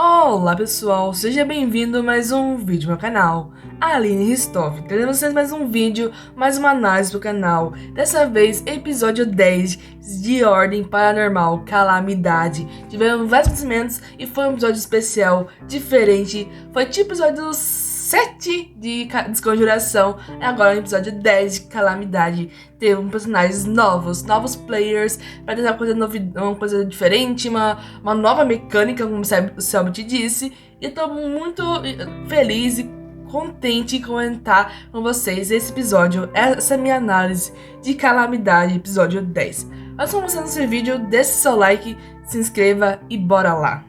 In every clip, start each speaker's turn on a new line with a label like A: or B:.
A: Olá pessoal, seja bem-vindo a mais um vídeo no meu canal, Aline Ristov, trazendo vocês mais um vídeo, mais uma análise do canal, dessa vez episódio 10 de Ordem Paranormal Calamidade. Tivemos vários acontecimentos e foi um episódio especial, diferente, foi tipo episódio 7 de Desconjuração, e agora no episódio 10 de Calamidade. Teve personagens novos players, para tentar uma coisa diferente, uma nova mecânica, como o Selby te disse. E eu tô muito feliz e contente em comentar com vocês esse episódio, essa é a minha análise de Calamidade, episódio 10. Antes de começar esse vídeo, deixe seu like, se inscreva e bora lá!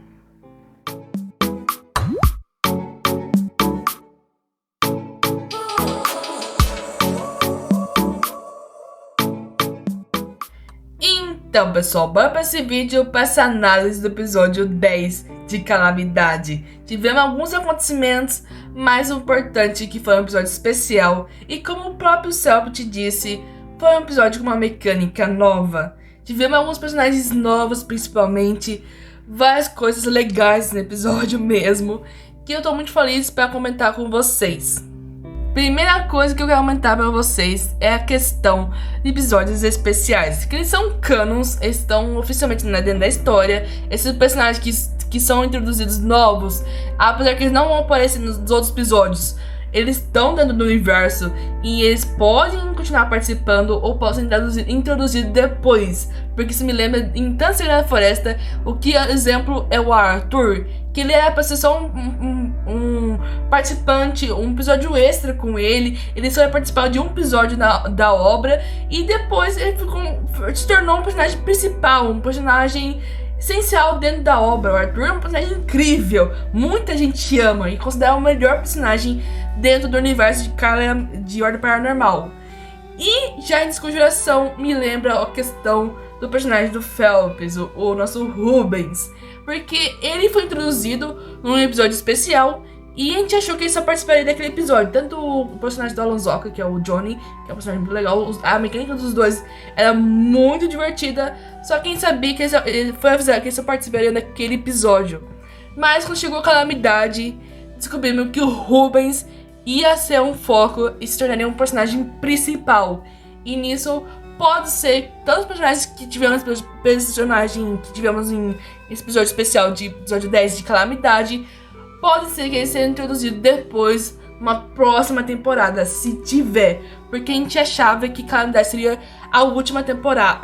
A: Então, pessoal, bora para esse vídeo, para essa análise do episódio 10 de Calamidade. Tivemos alguns acontecimentos, mais importante que foi um episódio especial. E como o próprio Selby te disse, foi um episódio com uma mecânica nova. Tivemos alguns personagens novos, principalmente. Várias coisas legais no episódio mesmo, que eu tô muito feliz para comentar com vocês. Primeira coisa que eu quero comentar pra vocês é a questão de episódios especiais, que eles são canons, eles estão oficialmente dentro da história. Esses personagens que são introduzidos novos, apesar que eles não vão aparecer nos outros episódios, eles estão dentro do universo e eles podem continuar participando ou podem ser introduzidos depois. Porque isso me lembra em Tanto Segredo da Floresta, o que, exemplo, é o Arthur, que ele era pra ser só um participante, um episódio extra com ele. Ele só ia participar de um episódio da obra e depois ele se tornou um personagem principal, um personagem essencial dentro da obra. O Arthur é um personagem incrível, muita gente ama e considera o melhor personagem dentro do universo de Ordem Paranormal. E já em Desconjuração me lembra a questão do personagem do Phelps, o nosso Rubens, porque ele foi introduzido num episódio especial e a gente achou que ele só participaria daquele episódio. Tanto o personagem do Alonsoca, que é o Johnny, que é um personagem muito legal, a mecânica dos dois era muito divertida, só quem sabia que ele foi avisado que ele só participaria daquele episódio. Mas quando chegou a Calamidade, descobrimos que o Rubens ia ser um foco e se tornaria um personagem principal. E nisso pode ser tantos personagens que tivemos em esse episódio especial de episódio 10 de Calamidade, pode ser que ele seja introduzido depois, numa próxima temporada, se tiver. Porque a gente achava que Calamidade seria a última temporada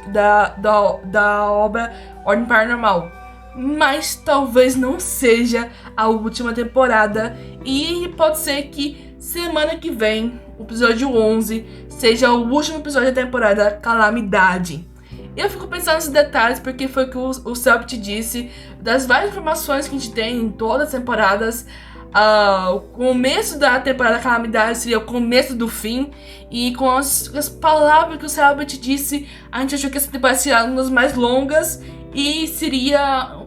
A: da obra Ordem Paranormal. Mas talvez não seja a última temporada. E pode ser que semana que vem, o episódio 11, seja o último episódio da temporada Calamidade. Eu fico pensando nesses detalhes porque foi o que o Selby te disse. Das várias informações que a gente tem em todas as temporadas, o começo da temporada Calamidade seria o começo do fim. E com as palavras que o Selby te disse, a gente achou que essa temporada seria uma das mais longas e seria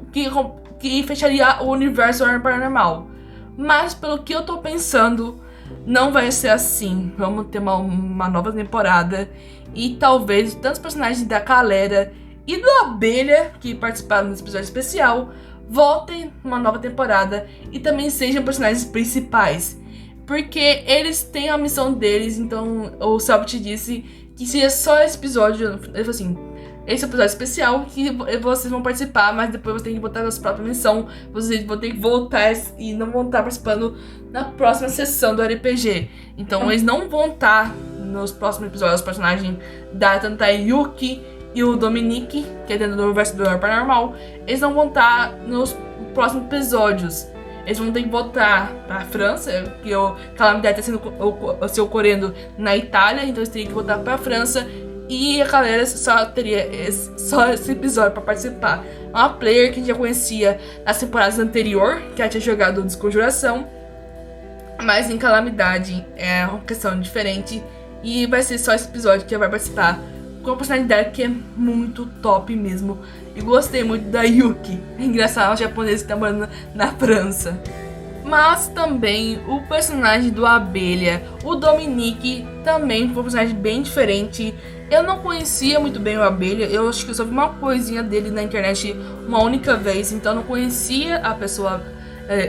A: que fecharia o universo Paranormal. Mas pelo que eu tô pensando, não vai ser assim. Vamos ter uma nova temporada e talvez tantos personagens da galera e do Abelha que participaram desse episódio especial voltem numa nova temporada e também sejam personagens principais, porque eles têm a missão deles. Então o Selby te disse que seria só esse episódio. Ele falou assim: esse é um episódio especial que vocês vão participar, mas depois vocês têm que botar na sua própria missão. Vocês vão ter que voltar e não vão estar participando na próxima sessão do RPG. Então eles não vão estar nos próximos episódios. Os personagens tanto a Yuki e o Dominique, que é dentro do universo do Ordem Paranormal, eles não vão estar nos próximos episódios. Eles vão ter que voltar pra França, que o Calamidade está se ocorrendo na Itália, então eles teriam que voltar pra França. E a galera só teria esse episódio pra participar. Uma player que a gente já conhecia nas temporadas anteriores, que ela tinha jogado Desconjuração, mas em Calamidade é uma questão diferente. E vai ser só esse episódio que ela vai participar, com a personalidade que é muito top mesmo. E gostei muito da Yuki. É engraçado, a japonesa que tá morando na França. Mas também o personagem do Abelha, o Dominique, também foi um personagem bem diferente. Eu não conhecia muito bem o Abelha, eu acho que eu só vi uma coisinha dele na internet uma única vez, então eu não conhecia a pessoa,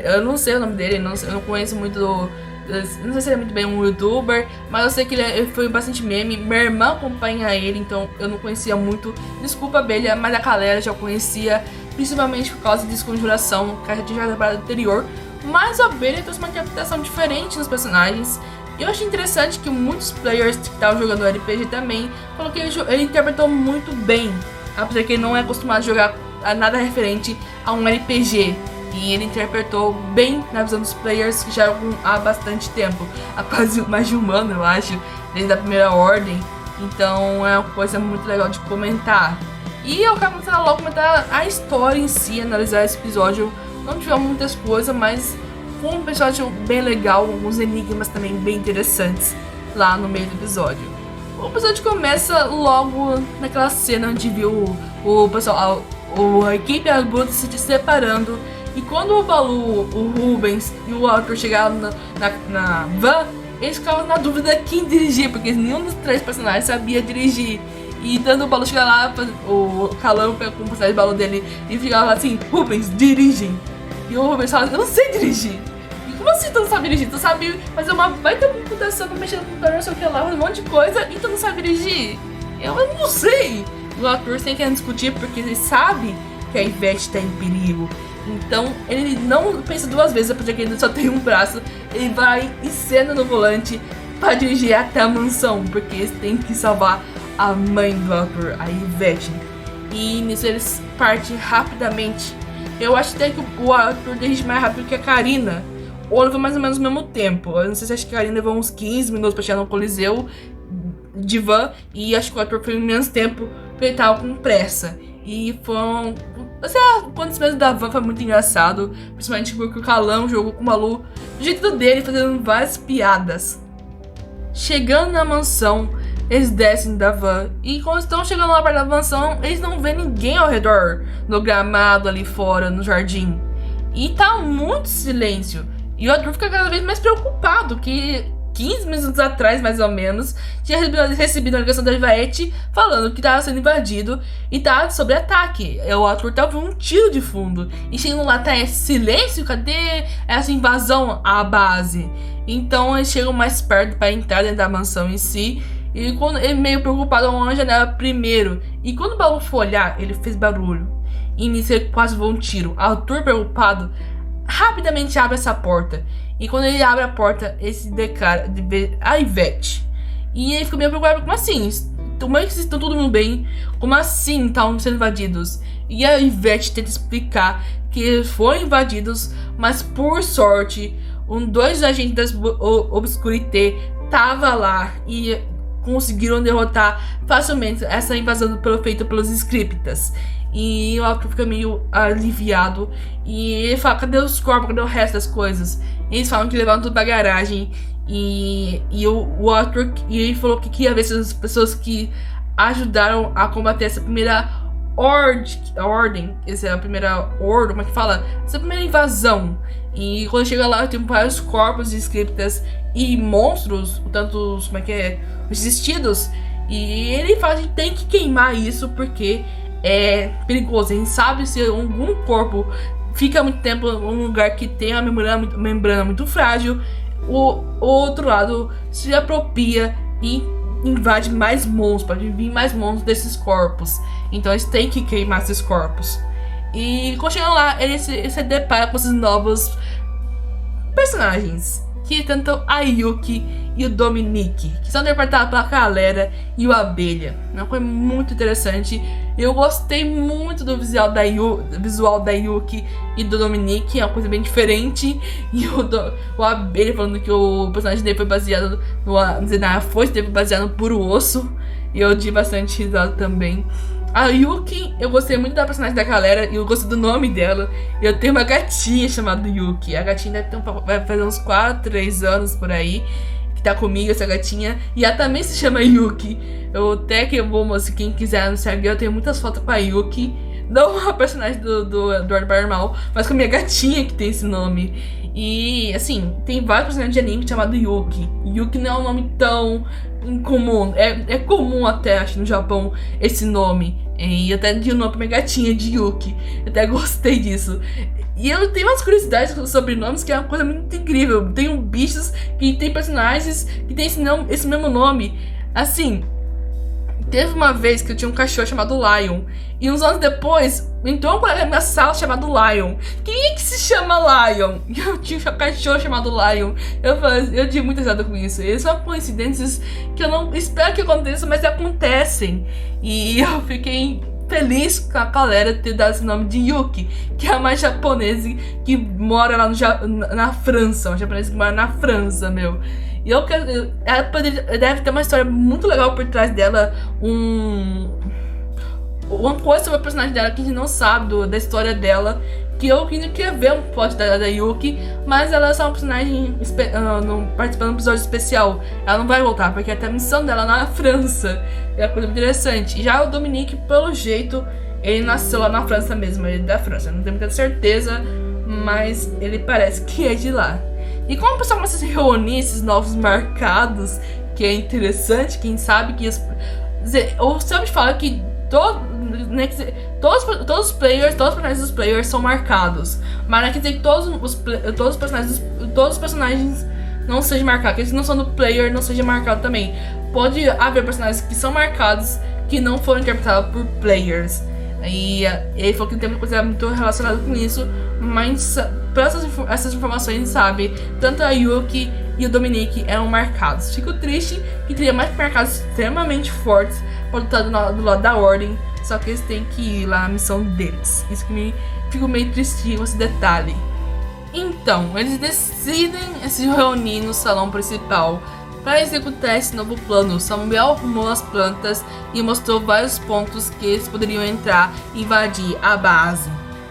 A: eu não sei o nome dele, eu não conheço muito, não sei se ele é muito bem um youtuber, mas eu sei que ele foi bastante meme, minha irmã acompanha ele, então eu não conhecia muito, desculpa Abelha, mas a galera já conhecia, principalmente por causa de Desconjuração, que a gente já tinha temporada anterior, mas a Abelha trouxe uma interpretação diferente nos personagens. Eu achei interessante que muitos players que estavam jogando RPG também falaram que ele interpretou muito bem, apesar que ele não é acostumado a jogar nada referente a um RPG. E ele interpretou bem na visão dos players que já jogam há bastante tempo, há quase mais de um ano, eu acho, desde a primeira ordem. Então é uma coisa muito legal de comentar. E eu quero começar logo a comentar a história em si, analisar esse episódio. Não tivemos muitas coisas, mas foi um episódio bem legal, alguns enigmas também bem interessantes lá no meio do episódio. O episódio começa logo naquela cena onde viu o pessoal, a equipe adulta se separando. E quando o Baloo, o Rubens e o Arthur chegaram na van, eles ficavam na dúvida quem dirigir, porque nenhum dos três personagens sabia dirigir. E tanto o Baloo chegar lá, o Calão pegou com o personagem de Baloo dele e ficava assim, Rubens, dirigem. E o Rubens fala, eu não sei dirigir. E como assim tu não sabe dirigir? Tu sabe fazer uma baita computação pra mexer no computador, não sei o que lá, um monte de coisa, e tu não sabe dirigir? Eu não sei. O Arthur sem querer discutir porque ele sabe que a Ivete tá em perigo. Então ele não pensa duas vezes, apesar que ele só tem um braço. Ele vai e cena no volante pra dirigir até a mansão, porque eles têm que salvar a mãe do Arthur, a Ivete. E nisso eles partem rapidamente. Eu acho até que o Arthur dirige mais rápido que a Karina, ou levou mais ou menos o mesmo tempo. Eu não sei se acho que a Karina levou uns 15 minutos pra chegar no Coliseu de van, e acho que o Arthur foi menos tempo porque ele tava com pressa. E foram... Assim, o acontecimento da van foi muito engraçado, principalmente porque o Calão jogou com o Baloo do jeito dele, fazendo várias piadas. Chegando na mansão, eles descem da van, e quando estão chegando lá perto da mansão, eles não vêem ninguém ao redor, no gramado ali fora, no jardim. E tá muito silêncio, e o Arthur fica cada vez mais preocupado, que 15 minutos atrás, mais ou menos, tinha recebido a ligação da Ivete falando que tava sendo invadido e tava sobre ataque. O Arthur tava um tiro de fundo, e chegando lá tá esse silêncio, cadê essa invasão à base? Então eles chegam mais perto para entrar dentro da mansão em si. E quando ele meio preocupado, uma janela primeiro. E quando o Baloo foi olhar, ele fez barulho. E nisso ele quase voou um tiro. Arthur, preocupado, rapidamente abre essa porta. E quando ele abre a porta, ele se declara de ver a Ivete. E ele fica meio preocupado, como assim? Como é que vocês estão todo mundo bem? Como assim estão sendo invadidos? E a Ivete tenta explicar que eles foram invadidos, mas por sorte, dois agentes da Obscurité tava lá e conseguiram derrotar facilmente essa invasão feita pelos Scriptas. E o Arthur fica meio aliviado. E ele fala, cadê os corpos, cadê o resto das coisas? Eles falam que levaram tudo pra garagem. E o Arthur, e ele falou que ia ver essas pessoas que ajudaram a combater essa primeira ordem. Essa é a primeira ordem, como é que fala? Essa primeira invasão. E quando chega lá, tem vários corpos de Scriptas e monstros, tanto como é que é, os vestidos. E ele fala que tem que queimar isso porque é perigoso. A gente sabe se algum corpo fica muito tempo em um lugar que tem a membrana muito frágil, o outro lado se apropria e invade mais monstros, pode vir mais monstros desses corpos. Então eles têm que queimar esses corpos. E quando chegam lá, ele se depara com esses novos personagens, que tanto a Yuki e o Dominique, que são interpretados pela Galera e o Abelha. Uma coisa muito interessante. Eu gostei muito do visual da Yuki e do Dominique, é uma coisa bem diferente. E o Abelha falando que o personagem dele foi baseado na foice dele, foi baseado no puro osso. E eu dei bastante risada também. A Yuki, eu gostei muito da personagem da Galera e eu gostei do nome dela. Eu tenho uma gatinha chamada Yuki. A gatinha vai fazer uns 4, 3 anos por aí que tá comigo, essa gatinha. E ela também se chama Yuki. Eu até que eu vou, se quem quiser no Instagram, eu tenho muitas fotos com a Yuki. Não a personagem do Eduardo Paranormal, mas com a minha gatinha que tem esse nome. E, assim, tem vários personagens de anime chamado Yuki. Yuki não é um nome tão incomum. É comum até, acho, no Japão, esse nome. E até de um nome pra minha gatinha, de Yuki. Eu até gostei disso. E eu tenho umas curiosidades sobre nomes que é uma coisa muito incrível. Tem bichos que tem personagens que tem esse mesmo nome. Assim, teve uma vez que eu tinha um cachorro chamado Lion. E uns anos depois, entrou um colega na minha sala chamado Lion. Quem é que se chama Lion? E eu tinha um cachorro chamado Lion. Eu tive muita risada com isso. E são coincidências que eu não espero que aconteçam, mas acontecem. E eu fiquei feliz com a galera ter dado esse nome de Yuki, que é uma japonesa que mora lá na França. Uma japonesa que mora na França, meu. E ela deve ter uma história muito legal por trás dela. Uma coisa sobre a personagem dela que a gente não sabe da história dela. Que eu queria ver um plot da Yuki, mas ela é só uma personagem participando de um episódio especial. Ela não vai voltar, porque até a missão dela na França é uma coisa interessante. E já o Dominique, pelo jeito, ele nasceu lá na França mesmo, ele é da França. Não tenho muita certeza, mas ele parece que é de lá. E como o pessoal começa a se reunir, esses novos marcados, que é interessante, quem sabe que o Sam fala que todos os personagens dos players são marcados. Mas não quer dizer que todos os personagens não sejam marcados. Que eles não são do player, não sejam marcados também. Pode haver personagens que são marcados que não foram interpretados por players. E ele falou que não tem muita coisa muito relacionada com isso. Mas pelas essas informações, sabe, tanto a Yuki e o Dominique eram marcados. Fico triste que teria mais marcados extremamente fortes para lutar do lado da Ordem. Só que eles têm que ir lá na missão deles. Isso que me fico meio triste com esse detalhe. Então, eles decidem se reunir no salão principal para executar esse novo plano. Samuel arrumou as plantas e mostrou vários pontos que eles poderiam entrar e invadir a base.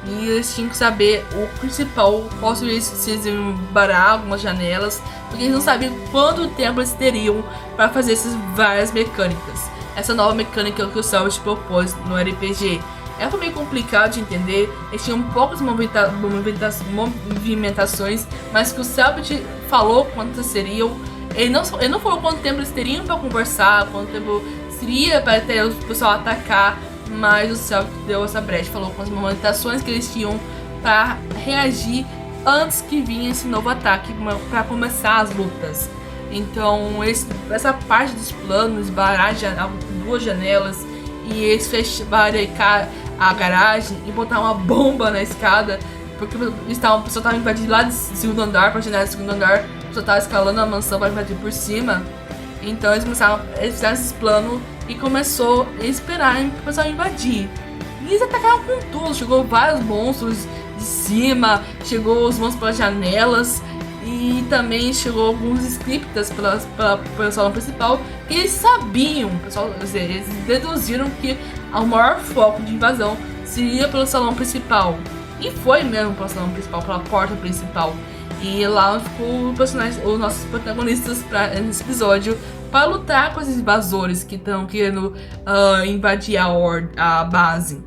A: E eles tinham que saber o principal, qual seria se eles iam barrar algumas janelas, porque eles não sabiam quanto tempo eles teriam para fazer essas várias mecânicas. Essa nova mecânica que o Selbit propôs no RPG. Ela foi meio complicado de entender, eles tinham poucas movimentações, mas que o Selbit falou quantas seriam. Ele não falou quanto tempo eles teriam para conversar, quanto tempo seria para ter o pessoal atacar, mas o Selbit deu essa brecha, falou com as movimentações que eles tinham para reagir antes que vinha esse novo ataque, para começar as lutas. Então, essa parte dos planos, barrar duas janelas e eles fecharem a garagem e botar uma bomba na escada, porque o pessoal estava invadindo lá do segundo andar, para a janela do segundo andar, o pessoal estava escalando a mansão para invadir por cima. Então, eles fizeram esse plano e começou a esperar o pessoal invadir. E eles atacaram com tudo, chegou vários monstros de cima, chegou os monstros pelas janelas. E também chegou alguns scriptas pelo salão principal. E eles sabiam, pessoal, eles deduziram que o maior foco de invasão seria pelo salão principal. E foi mesmo pelo salão principal, pela porta principal. E lá ficou os nossos protagonistas nesse episódio para lutar com esses invasores que estão querendo invadir a base.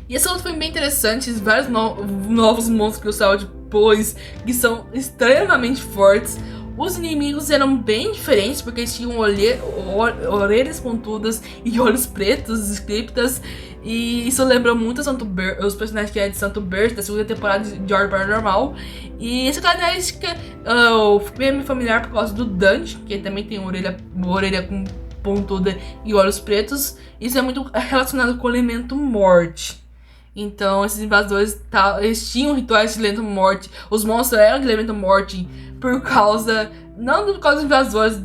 A: E essa luta foi bem interessante, vários novos monstros que o Selbit pôs, que são extremamente fortes. Os inimigos eram bem diferentes, porque eles tinham orelhas pontudas e olhos pretos, scriptas. E isso lembra muito os personagens que é de Santo Berço, da segunda temporada de Ordem Paranormal. E essa característica foi me familiar por causa do Dante, que também tem uma orelha com pontuda e olhos pretos. Isso é muito relacionado com o elemento morte. Então, esses invasores eles tinham rituais de elemento morte. Os monstros eram de elemento morte por causa... Não por causa dos invasores,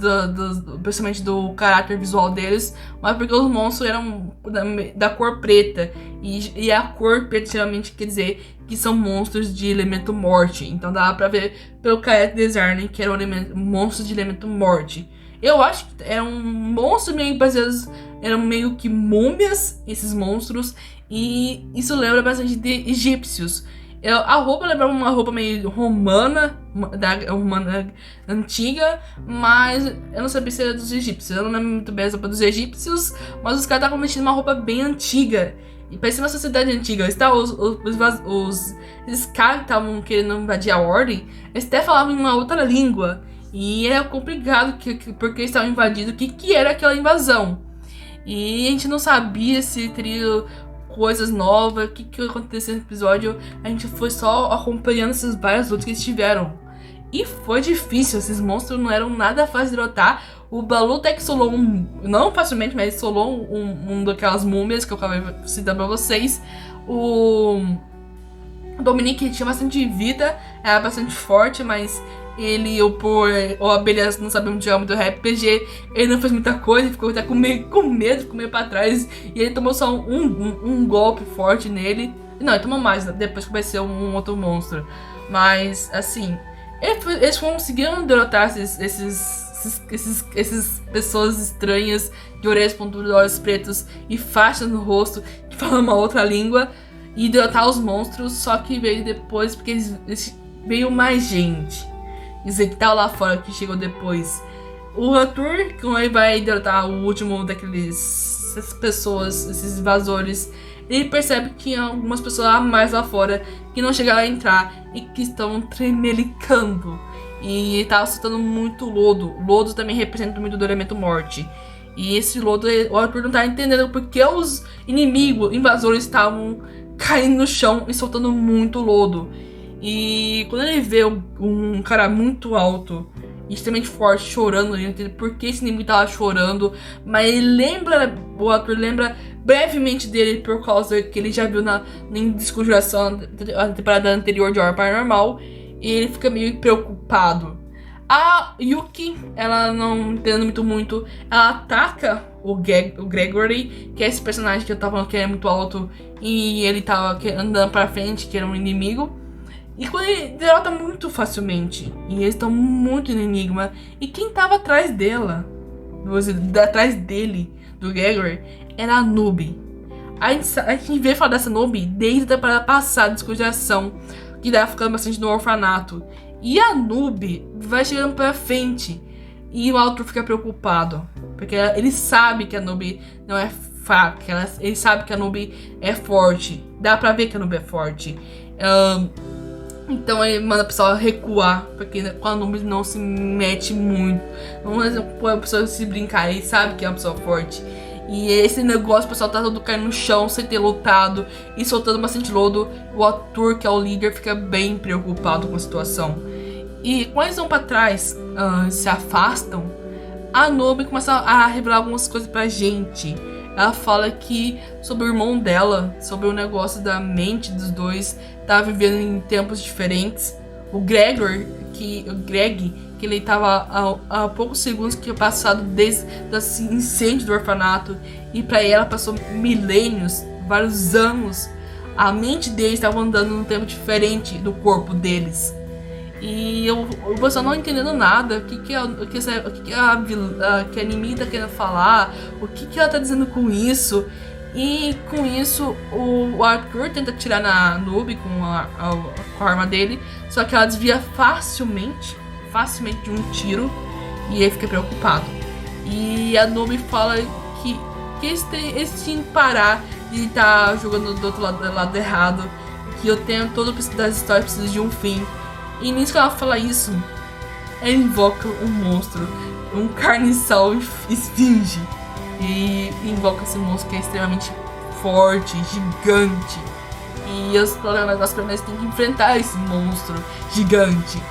A: principalmente do caráter visual deles, mas porque os monstros eram da cor preta. E a cor preta geralmente quer dizer que são monstros de elemento morte. Então dava pra ver pelo character design que eram monstros de elemento morte. Eu acho que eram monstros meio baseados... Eram meio que múmias, esses monstros. E isso lembra bastante de egípcios. A roupa lembra uma roupa meio romana antiga, mas eu não sabia se era dos egípcios. Eu não lembro muito bem a roupa dos egípcios, mas os caras estavam vestindo uma roupa bem antiga. E parecia uma sociedade antiga. Esses caras que estavam querendo invadir a ordem, eles até falavam em uma outra língua. E era complicado porque eles estavam invadindo o que era aquela invasão. E a gente não sabia se teria coisas novas, o que ia acontecer nesse episódio. A gente foi só acompanhando esses vários lutas que eles tiveram. E foi difícil, esses monstros não eram nada fácil de derrotar. O Balu até que solou não facilmente, mas solou um daquelas múmias que eu acabei citando pra vocês. O Dominique tinha bastante vida, era bastante forte, mas ele, o Abelha, não sabemos jogar muito RPG, ele não fez muita coisa, ficou até com medo de comer pra trás. E ele tomou só um golpe forte nele. Não, ele tomou mais, depois que apareceu um outro monstro. Mas, assim, eles conseguiram derrotar essas pessoas estranhas de orelhas pontudas, olhos pretos e faixas no rosto que falam uma outra língua, e derrotar os monstros. Só que veio depois, porque veio mais gente. Isso que tá lá fora que chegou depois. O Arthur, como ele vai derrotar o último essas pessoas, esses invasores, ele percebe que tinha algumas pessoas a mais lá fora que não chegaram a entrar e que estão tremelicando. E tava soltando muito lodo. Lodo também representa muito do elemento morte. E esse lodo, o Arthur não tá entendendo porque os inimigos, invasores, estavam caindo no chão e soltando muito lodo. E quando ele vê um cara muito alto, extremamente forte, chorando, ele não entende por que esse inimigo tava chorando. Mas o Arthur lembra brevemente dele por causa que ele já viu em Desconjuração, a temporada anterior de Horror Paranormal. E ele fica meio preocupado. A Yuki, ela não entendendo muito, ela ataca o Gregory, que é esse personagem que eu tava falando que é muito alto e ele tava andando pra frente, que era um inimigo. E quando ele derrota muito facilmente, e eles estão muito no enigma. E quem tava atrás dele, do Gregory, era a Nube. A gente veio falar dessa Nube desde a temporada passada, Desconjuração, que tava ficando bastante no orfanato. E a Nube vai chegando pra frente e o Arthur fica preocupado, porque ele sabe que a Nube não é fraca, ele sabe que a Nube é forte. Dá pra ver que a Nube é forte. Então ele manda a pessoa recuar, porque com a Nube não se mete muito. Não põe a pessoa se brincar, ele sabe que é uma pessoa forte. E esse negócio, o pessoal tá todo caindo no chão sem ter lutado e soltando bastante lodo. O Arthur, que é o líder, fica bem preocupado com a situação. E quando eles vão pra trás, se afastam, a Nube começa a revelar algumas coisas pra gente. Ela fala que sobre o irmão dela, sobre o negócio da mente dos dois, tá vivendo em tempos diferentes. O Greg, que ele tava há poucos segundos que tinha passado desde esse incêndio do orfanato, e pra ela passou milênios, vários anos. A mente deles estava andando num tempo diferente do corpo deles. E o pessoal não entendendo nada, o que a inimiga tá querendo falar, o que ela tá dizendo com isso. E com isso o Arthur tenta atirar na Nube com a arma dele, só que ela desvia facilmente de um tiro e ele fica preocupado. E a Nube fala que eles tinham que parar de estar jogando do outro lado errado, que o tempo todo das histórias precisa de um fim. E nisso que ela fala isso, ela invoca um monstro, um carniçal esfinge. E invoca esse monstro que é extremamente forte, gigante. E os primeiros têm que enfrentar esse monstro gigante.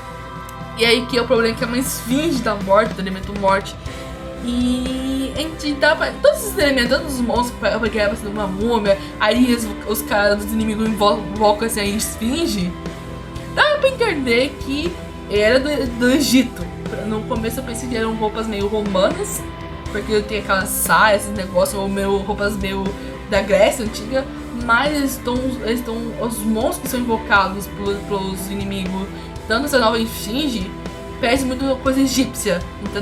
A: E aí que é o problema, que é uma esfinge da morte, do elemento morte. E a gente dá pra... todos esses elementos, todos os monstros pra guerra pra ser uma múmia. Aí os caras dos inimigos invocam essa esfinge. Dá pra entender que era do Egito. No começo eu pensei que eram roupas meio romanas, porque tem aquelas saias, esses negócios, ou roupas meio da Grécia antiga. Mas os monstros que são invocados pelos inimigos, dando essa nova esfinge, parece muito coisa egípcia. Então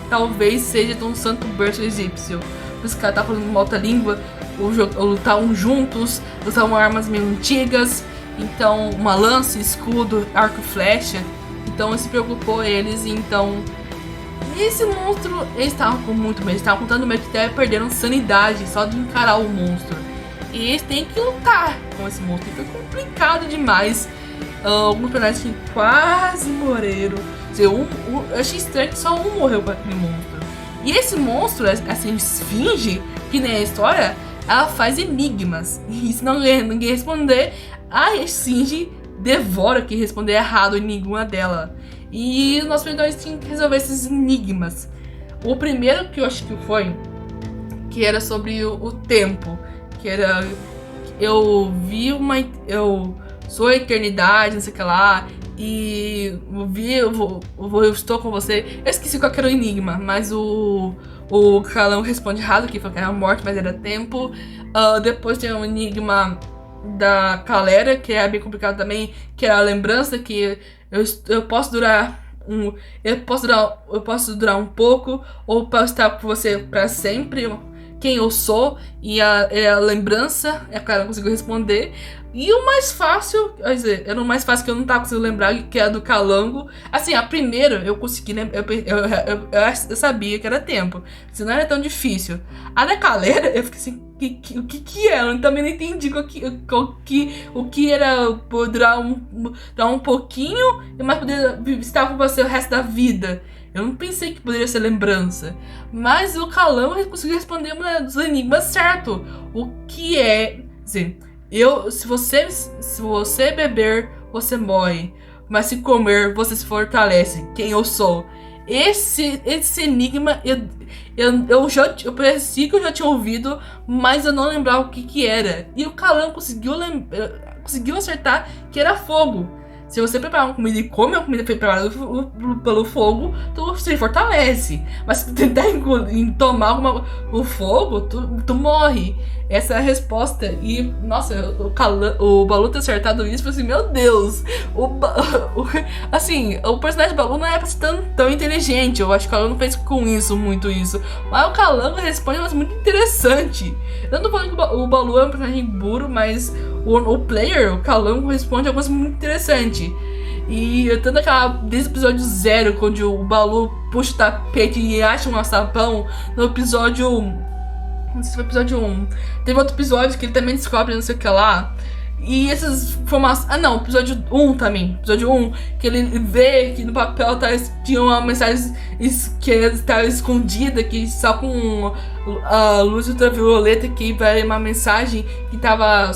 A: talvez seja de um santo berço egípcio. Os caras tá falando uma outra língua, lutavam juntos, usavam armas meio antigas. Então, uma lança, escudo, arco e flecha. Então, se preocupou eles. Então, e esse monstro, eles estavam com muito medo. Eles estavam contando medo que até perderam sanidade só de encarar o monstro. E eles têm que lutar com esse monstro. E foi complicado demais. Alguns personagens quase morreram. Eu achei estranho que só um morreu com aquele monstro. E esse monstro, assim, esfinge, que nem a história, ela faz enigmas. E se ninguém responder, a esfinge devora quem responder errado o enigma dela. E nós tínhamos que resolver esses enigmas. O primeiro que eu acho que foi, que era sobre o tempo. Que era... Eu sou a eternidade, não sei o que lá. E eu estou com você. Eu esqueci qual era o enigma, mas o Calão responde errado, que falou que era morte, mas era tempo. Depois tem o enigma da Calera, que é bem complicado também, que é a lembrança, que eu posso durar eu posso durar um pouco, ou posso estar com você para sempre. Quem eu sou, e a lembrança, a cara não conseguiu responder. E o mais fácil, quer dizer, era o mais fácil que eu não tava conseguindo lembrar, que é a do Calango. Assim, a primeira eu consegui lembrar, eu sabia que era tempo, se não era tão difícil. A da Calera, eu fiquei assim, o que era? Eu também não entendi o que era durar um pouquinho, mas poder estar com você o resto da vida. Eu não pensei que poderia ser lembrança. Mas o Calão conseguiu responder um dos enigmas certo. O que é... Dizer, se você beber, você morre. Mas se comer, você se fortalece. Quem eu sou? Esse enigma eu parecia que eu já tinha ouvido, mas eu não lembrava o que era. E o Calão conseguiu acertar que era fogo. Se você preparar uma comida e come uma comida preparada pelo fogo, tu se fortalece. Mas se tu tentar tomar o fogo, tu morre. Essa é a resposta. E, nossa, o Balu ter acertado isso, eu falei assim, meu Deus. Assim, o personagem do Balu não é pra ser tão inteligente. Eu acho que o Calango não fez muito isso. Mas o Calango responde uma coisa muito interessante. Eu não tô falando que o Balu é um personagem burro, mas o player, o Calango, responde uma coisa muito interessante. E tanto desde o episódio 0, quando o Balu puxa o tapete e acha um açapão, no episódio... Não sei se foi episódio 1. Teve outro episódio que ele também descobre não sei o que lá. E essas informações... Ah, não, episódio 1 também. Episódio 1, que ele vê que no papel tinha uma mensagem que estava escondida, que só com a luz ultravioleta que vai uma mensagem que estava...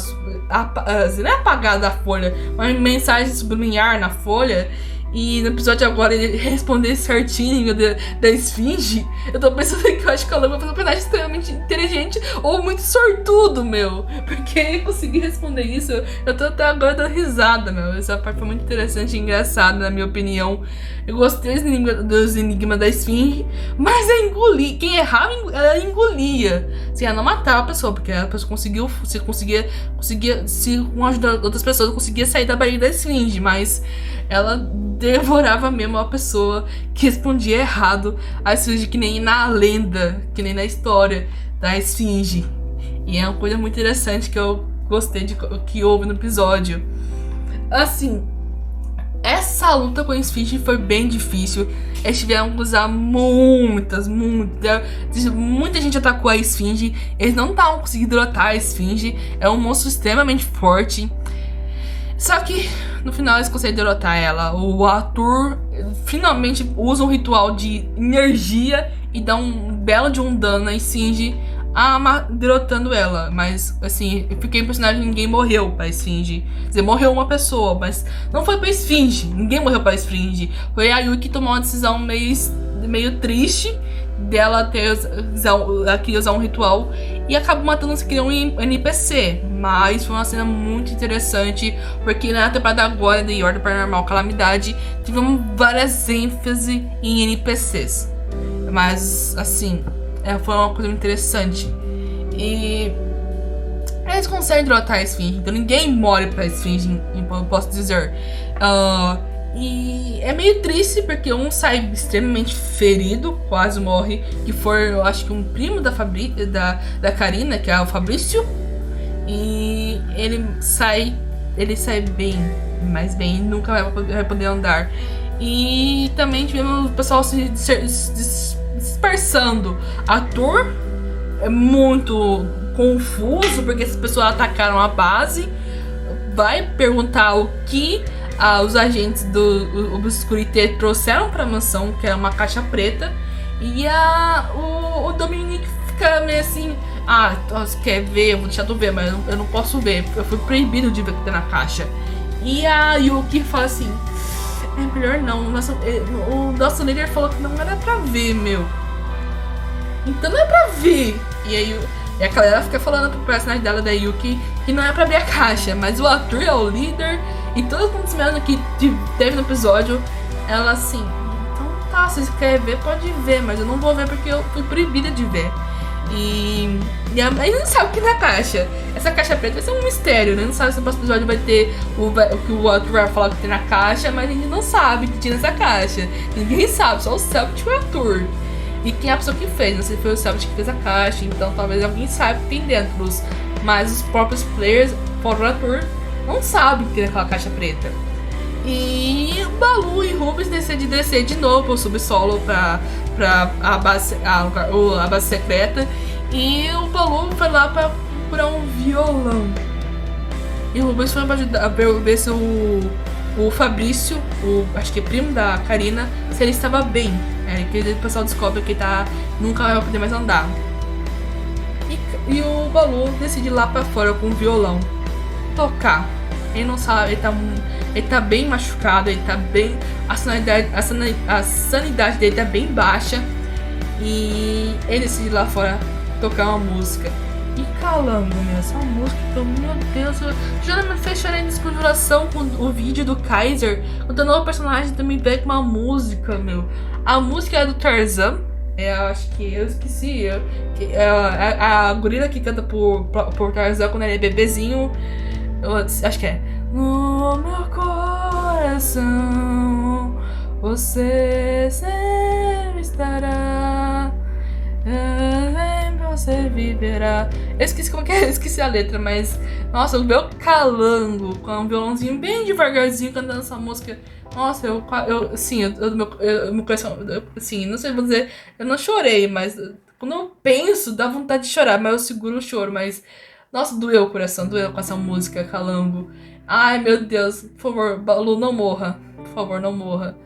A: não é apagada da folha, uma mensagem subliminar na folha. E no episódio agora ele responder certinho da esfinge. Eu tô pensando que eu acho que o Calango vai fazer um personagem extremamente inteligente ou muito sortudo, meu. Porque ele conseguiu responder isso. Eu tô até agora dando risada, meu. Essa parte foi muito interessante e engraçada, na minha opinião. Eu gostei dos enigmas da esfinge, mas eu engoli. Quem errava, ela engolia. Assim, ela não matava a pessoa, porque a pessoa conseguia se com a ajuda de outras pessoas, conseguia sair da barriga da esfinge, mas ela devorava mesmo a pessoa que respondia errado a esfinge, que nem na lenda, que nem na história da esfinge. E é uma coisa muito interessante que eu gostei que houve no episódio. Assim, essa luta com a esfinge foi bem difícil. Eles tiveram que usar muita gente atacou a esfinge. Eles não estavam conseguindo derrotar a esfinge. É um monstro extremamente forte. Só que no final eles conseguem derrotar ela. O Arthur finalmente usa um ritual de energia e dá um belo de um dano na esfinge, derrotando ela. Mas assim, eu fiquei impressionado que ninguém morreu pra esfinge. Quer dizer, morreu uma pessoa, mas não foi pra esfinge. Ninguém morreu pra esfinge. Foi a Yui que tomou uma decisão meio triste dela usar um ritual e acabou matando um NPC. Mas foi uma cena muito interessante, porque na temporada agora de Ordem Paranormal Calamidade tivemos várias ênfases em NPCs. Mas assim, foi uma coisa interessante. E eles conseguem derrotar a esfinge, então ninguém morre pra esfinge, eu posso dizer. E é meio triste porque um sai extremamente ferido, quase morre, que foi, eu acho que um primo da Karina, que é o Fabrício. E ele sai bem, mas bem, nunca vai poder andar. E também tivemos o pessoal se dispersando. Arthur é muito confuso porque essas pessoas atacaram a base. Vai perguntar o que os agentes do Obscurité trouxeram pra mansão, que é uma caixa preta. E o Dominique fica meio assim: ah, você quer ver? Eu vou deixar tu ver, mas eu não posso ver. Eu fui proibido de ver o que tem na caixa. E a Yuki fala assim: é melhor não. O nosso líder falou que não era pra ver, meu. Então não é pra ver. E aí a galera fica falando pro personagem dela, da Yuki, que não é pra abrir a caixa. Mas o Arthur é o líder. E todo o acontecimento que teve no episódio, ela assim: então tá, se você quer ver, pode ver. Mas eu não vou ver porque eu fui proibida de ver. E a gente não sabe o que é na caixa. Essa caixa preta vai ser um mistério, né? Não sabe se o próximo episódio vai ter o que o Arthur vai falar que tem na caixa, mas a gente não sabe o que tinha nessa caixa. Ninguém sabe, só o Selbit e o Arthur. E quem é a pessoa que fez? Não sei se foi o Selbit que fez a caixa, então talvez alguém saiba o que tem dentro. Mas os próprios players, fora o Arthur, não sabem o que tem naquela caixa preta. E o Baloo e Rubens decidem descer de novo pro subsolo pra a base secreta. E o Baloo foi lá pra procurar um violão. E o Rubens foi pra ajudar, ver se o Fabrício, acho que é primo da Karina, se ele estava bem. Que o pessoal descobre que nunca vai poder mais andar. E o Baloo decide ir lá pra fora com o violão tocar. Ele não sabe, ele tá bem machucado, ele tá bem. A sanidade dele tá bem baixa. E ele decide ir lá fora tocar uma música. E Calango, meu, essa música, meu Deus, eu já me fez chorar em desconjuração com o vídeo do Kaiser. Quando o novo personagem também veio com uma música, meu. A música é do Tarzan. Acho que eu esqueci. A gorila que canta por Tarzan quando ele é bebezinho. Acho que é: no meu coração você sempre estará, você viverá. Eu esqueci como que é, esqueci a letra, mas nossa, o meu Calango com um violãozinho bem devagarzinho cantando essa música. Nossa, meu coração, assim, não sei vou dizer, eu não chorei, mas quando eu penso, dá vontade de chorar, mas eu seguro o choro, mas nossa, doeu o coração, doeu com essa música, Calango. Ai, meu Deus, por favor, Baloo, não morra. Por favor, não morra.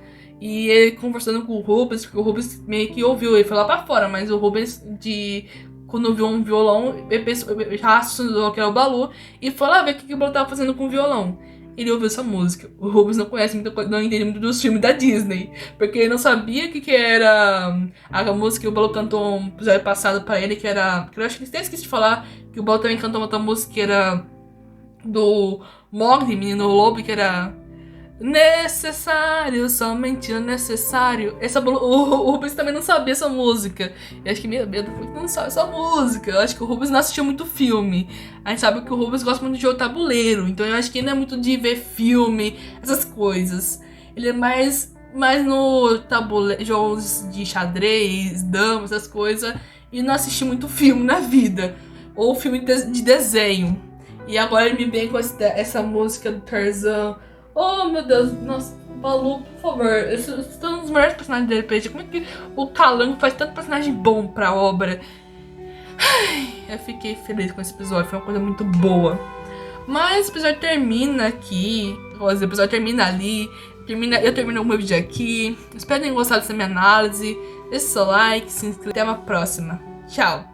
A: E ele conversando com o Rubens, porque o Rubens meio que ouviu, ele foi lá pra fora, mas o Rubens, quando viu um violão, ele já associou que era o Baloo, e foi lá ver o que o Baloo tava fazendo com o violão. Ele ouviu essa música. O Rubens não conhece muita coisa, não entende muito dos filmes da Disney, porque ele não sabia o que era a música que o Baloo cantou um episódio passado pra ele, que eu acho que até esqueci de falar, que o Baloo também cantou uma outra música que era do Mowgli, Menino Lobo, que era necessário, somente o necessário. O Rubens também não sabia essa música. Eu acho que, meu Deus, não sabe essa música. Eu acho que o Rubens não assistiu muito filme. A gente sabe que o Rubens gosta muito de jogo tabuleiro, então eu acho que ele não é muito de ver filme, essas coisas. Ele é mais no tabuleiro, jogos de xadrez, damas, essas coisas. E não assiste muito filme na vida. Ou filme de desenho. E agora ele me vem com essa música do Tarzan. Oh, meu Deus, nossa, Baloo, por favor, esses são um dos melhores personagens do RPG. Como é que o Calango faz tanto personagem bom pra obra? Ai, eu fiquei feliz com esse episódio, foi uma coisa muito boa. Mas o episódio termina aqui, o episódio termina ali, eu termino o meu vídeo aqui. Espero que tenham gostado dessa minha análise. Deixe seu like, se inscreva. Até uma próxima. Tchau!